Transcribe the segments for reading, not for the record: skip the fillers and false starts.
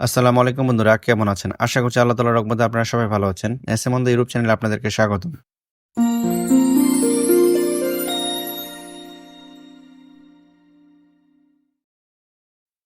আসসালামু আলাইকুম বন্ধুরা, কেমন আছেন? আশা করছি আল্লাহ তাআলার রহমতে আপনারা সবাই ভালো আছেন। এসএমওন্দ ইউটিউব চ্যানেলে আপনাদেরকে স্বাগতম।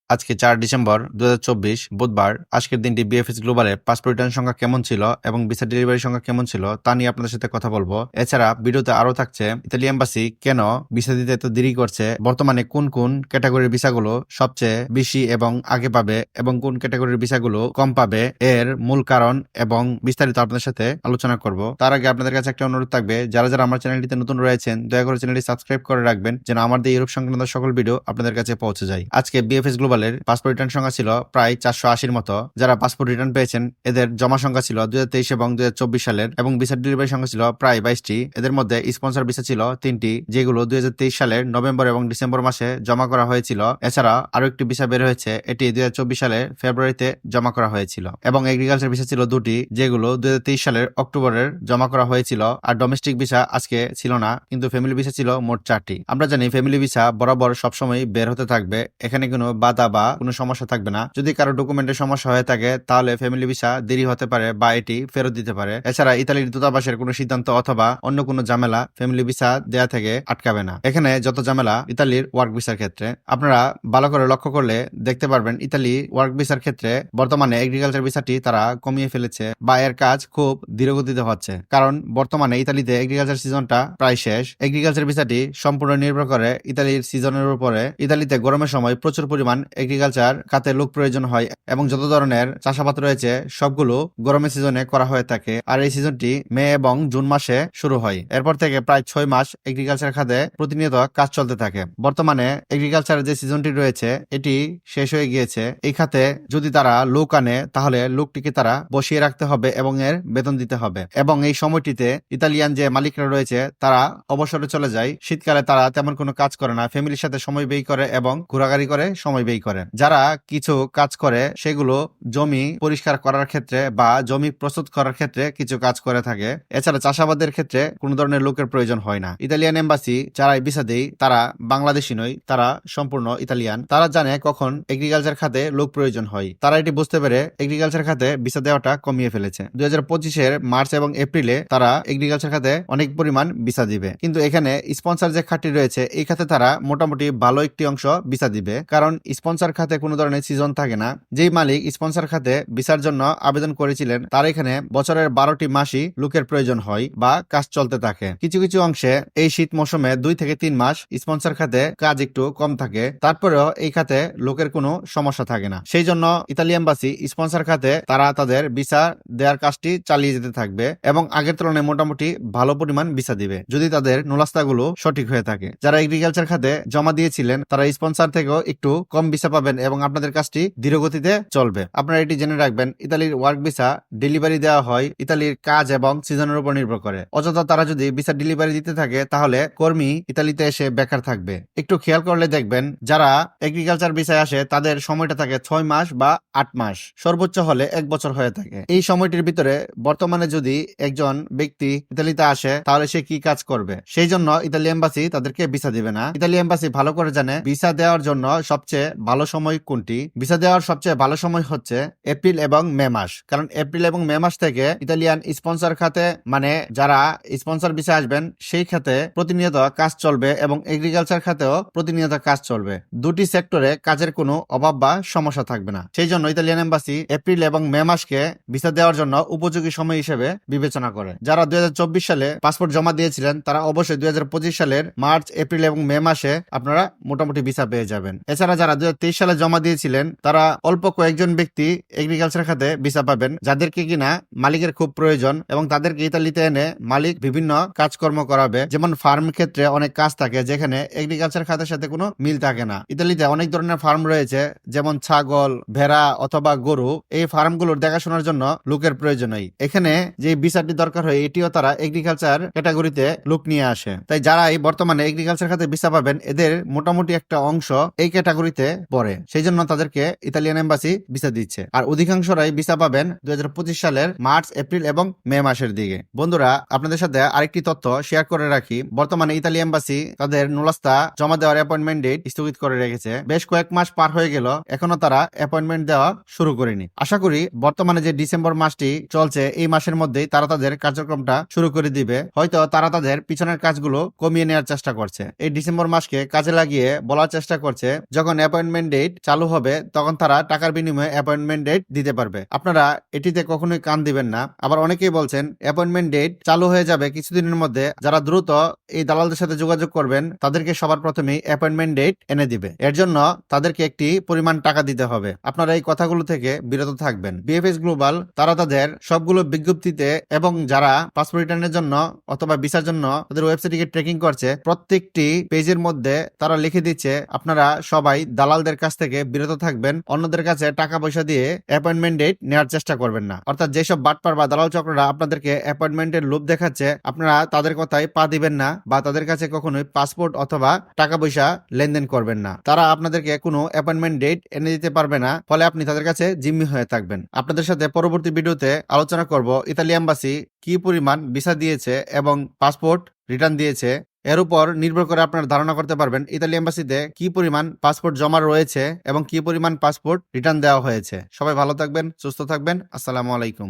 আজকে ৪ ডিসেম্বর ২০২৪ বুধবার। আজকের দিনটি বিএফএস গ্লোবালের পাসপোর্ট রিটার্ন সংখ্যা কেমন ছিল এবং ভিসা ডেলিভারি সংখ্যা কেমন ছিল তা নিয়ে আপনাদের সাথে কথা বলবো। এছাড়া ভিডিওতে আরো থাকছে ইতালি এম্বাসি কেন ভিসা দিতে এত দেরি করছে, বর্তমানে কোন কোন ক্যাটাগরির ভিসাগুলো সবচেয়ে বেশি এবং আগে পাবে এবং কোন ক্যাটাগরির ভিসাগুলো কম পাবে, এর মূল কারণ এবং বিস্তারিত আপনাদের সাথে আলোচনা করব। তার আগে আপনাদের কাছে একটা অনুরোধ থাকবে, যারা যারা আমার চ্যানেলটিতে নতুন রয়েছেন দয়া করে চ্যানেলটি সাবস্ক্রাইব করে রাখবেন যেন আমাদের ইউরোপ সংক্রান্ত সকল ভিডিও আপনাদের কাছে পৌঁছে যায়। আজকে বিএফএস গ্লোবালের পাসপোর্ট রিটার্ন সংখ্যা ছিল প্রায় 480-র মতো। যারা পাসপোর্ট রিটার্ন পেয়েছেন এদের জমা সংখ্যা ছিল 2023 এবং 2024 সালের এবং ভিসা ডেলিভারি সংখ্যা ছিল প্রায় 22টি। এদের মধ্যে স্পন্সর ভিসা ছিল 3টি, যেগুলো 2023 সালের নভেম্বর এবং ডিসেম্বর মাসে জমা করা হয়েছিল। এছাড়া আরো একটি ভিসা বের হয়েছে, এটি 2024 সালের ফেব্রুয়ারিতে জমা করা হয়েছিল। এবং এগ্রিকালচার ভিসা ছিল 2টি, যেগুলো 2023 সালের অক্টোবরের জমা করা হয়েছিল। আর ডোমেস্টিক ভিসা আজকে ছিল না, কিন্তু ফ্যামিলি ভিসা ছিল মোট 4টি। আমরা জানি ফ্যামিলি ভিসা বরাবর সবসময় বের হতে থাকবে, এখানে কোনো বাধা বা কোনো সমস্যা থাকবে না। যদি কারো ডকুমেন্টের সমস্যা হয়ে থাকে তাহলে ফ্যামিলি ভিসা দেরি হতে পারে বা এটি ফেরত দিতে পারে। এছাড়া ইতালির দূতাবাসের কোনো সিদ্ধান্ত অথবা অন্য কোনো ঝামেলা ফ্যামিলি ভিসা দেয়া থেকে আটকাবে না। এখানে যত ঝামেলা ইতালির ওয়ার্ক ভিসার ক্ষেত্রে। আপনারা ভালো করে লক্ষ্য করলে দেখতে পারবেন ইতালি ওয়ার্ক ভিসার ক্ষেত্রে বর্তমানে এগ্রিকালচার ভিসাটি তারা কমিয়ে ফেলেছে বা এর কাজ খুব ধীরগতিতে হচ্ছে, কারণ বর্তমানে ইতালিতে এগ্রিকালচার সিজনটা প্রায় শেষ। এগ্রিকালচার ভিসাটি সম্পূর্ণ নির্ভর করে ইতালির সিজনের উপরে। ইতালিতে গরমের সময় প্রচুর পরিমাণ এগ্রিকালচার খাতে লোক প্রয়োজন হয় এবং যত ধরনের চাষাবাদ রয়েছে সবগুলো গরমের সিজনে করা হয়ে থাকে। আর এই সিজনটি মে এবং জুন মাসে শুরু হয়। এরপর থেকে প্রায় 6 মাস এগ্রিকালচার খাতে প্রতিনিয়ত কাজ চলতে থাকে। বর্তমানে এগ্রিকালচার যে সিজনটি রয়েছে এটি শেষ হয়ে গিয়েছে। এই খাতে যদি তারা লোক আনে তাহলে লোকটিকে তারা বসিয়ে রাখতে হবে এবং এর বেতন দিতে হবে। এবং এই সময়টিতে ইতালিয়ান যে মালিকরা রয়েছে তারা অবসরে চলে যায়। শীতকালে তারা তেমন কোনো কাজ করে না, ফ্যামিলির সাথে সময় ব্যয় করে এবং ঘোরাঘুরি করে সময় ব্যয় করে। যারা কিছু কাজ করে সেগুলো জমি পরিষ্কার করার ক্ষেত্রে বা জমি প্রস্তুত করার ক্ষেত্রে কিছু কাজ করে থাকে। এছাড়া চাষাবাদের ক্ষেত্রে কোনো ধরনের লোকের প্রয়োজন হয় না। ইতালিয়ান এম্বাসি যারা ভিসা দেয় তারা বাংলাদেশি নয়, তারা সম্পূর্ণ ইতালিয়ান। তারা জানে কখন এগ্রিকালচার খাতে লোক প্রয়োজন হয়। তারা এটি বুঝতে পেরে এগ্রিকালচার খাতে ভিসা দেওয়াটা কমিয়ে ফেলেছে। 2025-এর মার্চ এবং এপ্রিলে তারা এগ্রিকালচার খাতে অনেক পরিমাণ ভিসা দিবে, কিন্তু এখানে স্পন্সর যে খাতটি রয়েছে এই খাতে তারা মোটামুটি ভালো একটি অংশ ভিসা দিবে, কারণ স্পন্সর খাতে কোনো ধরনের সিজন থাকে না। যেই মালিক স্পন্সর খাতে ভিসার জন্য আবেদন করেছিলেন তার এখানে বছরের 12টি মাসই লোকের প্রয়োজন হয় বা কাজ চলতে থাকে। কিছু কিছু অংশে এই শীত মৌসুমে 2 থেকে 3 মাস স্পন্সর খাতে কাজ একটু কম থাকে, তারপরেও এই খাতে লোকের কোনো সমস্যা থাকে না। সেই জন্য ইতালি এম্বাসি স্পন্সর খাতে তারা তাদের ভিসা দেওয়ার কাজটি চালিয়ে যেতে থাকবে এবং আগের তুলনায় মোটামুটি ভালো পরিমাণ ভিসা দিবে যদি তাদের নুলাস্তাগুলো সঠিক হয়ে থাকে। যারা এগ্রিকালচার খাতে জমা দিয়েছিলেন তারা স্পন্সর থেকেও একটু কম ভিসা পাবেন এবং আপনাদের কাজটি ধীরগতিতে চলবে। আপনারা এটি জেনে রাখবেন, ইতালির ওয়ার্ক ভিসা ডেলিভারি দেওয়া হয় ইতালির কাজ এবং সিজনের উপর নির্ভর করে। অযথা তারা যদি ভিসা ডেলিভারি দিতে থাকে তাহলে কর্মী ইতালিতে এসে বেকার থাকবে। একটু খেয়াল করলে দেখবেন যারা এগ্রিকালচার ভিসায় আসে তাদের সময়টা থাকে 6 মাস বা 8 মাস, সর্বোচ্চ হলে 1 বছর হয়ে থাকে। এই সময়টির ভিতরে বর্তমানে যদি একজন ব্যক্তি ইতালিতে আসে তাহলে সে কি কাজ করবে? সেই জন্য ইতালি এম্বাসি তাদেরকে ভিসা দিবে না। ইতালি এম্বাসি ভালো করে জানে ভিসা দেওয়ার জন্য সবচেয়ে ভালো সময় কোনটি। ভিসা দেওয়ার সবচেয়ে ভালো সময় হচ্ছে এপ্রিল এবং মে মাস, কারণ এপ্রিল এবং মে মাস থেকে ইতালিয়ান স্পন্সর খাতে মানে যারা স্পন্সর ভিসা আসবেন সেই খাতে প্রতিনিয়ত কাজ চলবে এবং এগ্রিকালচার খাতেও প্রতিনিয়ত কাজ চলবে। দুটি সেক্টরে কাজের কোনো অভাব বা সমস্যা থাকবে না। সেই জন্য ইতালিয়ান এম্বাসি এপ্রিল এবং মে মাসকে ভিসা দেওয়ার জন্য উপযোগী সময় হিসেবে বিবেচনা করে। যারা 2024 সালে পাসপোর্ট জমা দিয়েছিলেন তারা অবশ্যই 2025 সালের মার্চ, এপ্রিল এবং মে মাসে আপনারা মোটামুটি ভিসা পেয়ে যাবেন। এছাড়া যারা 2023 সালে জমা দিয়েছিলেন তারা অল্প কয়েকজন ব্যক্তি এগ্রিকালচার খাতে ভিসা পাবেন, যাদেরকে কিনা মালিকের খুব প্রয়োজন এবং তাদেরকে ইতালিতে এনে মালিক বিভিন্ন কাজকর্ম করাবে। যেমন ফার্ম ক্ষেত্রে অনেক কাজ থাকে যেখানে এগ্রিকালচার খাতের সাথে কোনো মিল থাকে না। ইতালিতে অনেক ধরনের ফার্ম রয়েছে, যেমন ছাগল, ভেড়া অথবা গরু। এই ফার্মগুলোর দেখাশোনার জন্য লোকের প্রয়োজন হয়। এখানে যে ভিসাটি দরকার হয় এটিও তারা এগ্রিকালচার ক্যাটাগরিতে লোক নিয়ে আসে। তাই যারাই বর্তমানে এগ্রিকালচার খাতে ভিসা পাবেন এদের মোটামুটি একটা অংশ এই ক্যাটাগরিতে পড়ে, সেই জন্য তাদেরকে ইতালিয়ান এম্বাসি ভিসা দিচ্ছে। আর অধিকাংশরাই ভিসা পাবেন 2025 সালের মার্চ, এপ্রিল এবং মে মাসের দিকে। বন্ধুরা, আপনাদের সাথে আরেকটি তথ্য শেয়ার করে রাখি। বর্তমানে ইতালি এম্বাসি তাদের নুলাস্তা জমা দেওয়ার অ্যাপয়েন্টমেন্ট ডেট স্থগিত করে রেখেছে। বেশ কয়েক মাস পার হয়ে গেল, এখনো তারা অ্যাপয়েন্টমেন্ট দেওয়া শুরু করেনি। আশা করি বর্তমানে যে ডিসেম্বর মাসটি চলছে, এই মাসের মধ্যেই তারা তাদের কার্যক্রমটা শুরু করে দিবে। হয়তো তারা তাদের পিছনের কাজগুলো কমিয়ে নেওয়ার চেষ্টা করছে। এই ডিসেম্বর মাসকে কাজে লাগিয়ে বলার চেষ্টা করছে যখন অ্যাপয়েন্টমেন্ট ডেট চালু হবে তখন তারা টাকার বিনিময়ে অ্যাপয়েন্টমেন্ট ডেট দিতে পারবে। আপনারা এটিতে কখনোই কান দিবেন না। আবার অনেকেই বলছেন অ্যাপয়েন্টমেন্ট ডেট চালু হয়ে যাবে কিছুদিনের মধ্যে, যারা দ্রুত এই দালালদের সাথে যোগাযোগ করবেন তাদেরকে সবার প্রথমেই অ্যাপয়েন্টমেন্ট ডেট এনে দিবে। এর জন্য তাদেরকে একটি পরিমাণ টাকা দিতে হবে। আপনারা এই কথাগুলো থেকে বিরত থাকবেন। বিএফএস গ্লোবাল তারা তাদের সবগুলো বিজ্ঞপ্তিতে এবং যারা পাসপোর্ট রিটার্নের জন্য অথবা ভিসার জন্য তাদের ওয়েবসাইটে ট্রেকিং করছে, প্রত্যেকটি পেজের মধ্যে তারা লিখে দিচ্ছে আপনারা সবাই দালালদের কাছ থেকে বিরত থাকবেন, অন্যদের কাছে টাকা পয়সা দিয়ে অ্যাপয়েন্টমেন্ট ডেট নেওয়ার চেষ্টা করবেন না। অর্থাৎ যেসব বাটপার বা দালাল চক্ররা আপনাদেরকে অ্যাপয়েন্টমেন্টের লোভ দেখাচ্ছে, আপনারা তাদের কথায় পা দিবেন না বা তাদের কাছে কখনোই পাসপোর্ট অথবা টাকা পয়সা লেনদেন করবেন না। তারা আপনাদেরকে কোনো অ্যাপয়েন্টমেন্ট ডেট এনে দিতে পারবে না, ফলে আপনি তাদের কাছে জিম্মি হয়ে থাকবেন। আপনাদের সাথে পরবর্তী ভিডিওতে আলোচনা করব ইতালি এম্বাসি কি পরিমাণ ভিসা দিয়েছে এবং পাসপোর্ট রিটার্ন দিয়েছে। এর উপর নির্ভর করে আপনারা ধারণা করতে পারবেন ইতালি এম্বাসিতে কি পরিমাণ পাসপোর্ট জমা রয়েছে এবং কি পরিমাণ পাসপোর্ট রিটার্ন দেওয়া হয়েছে। সবাই ভালো থাকবেন, সুস্থ থাকবেন। আসসালামু আলাইকুম।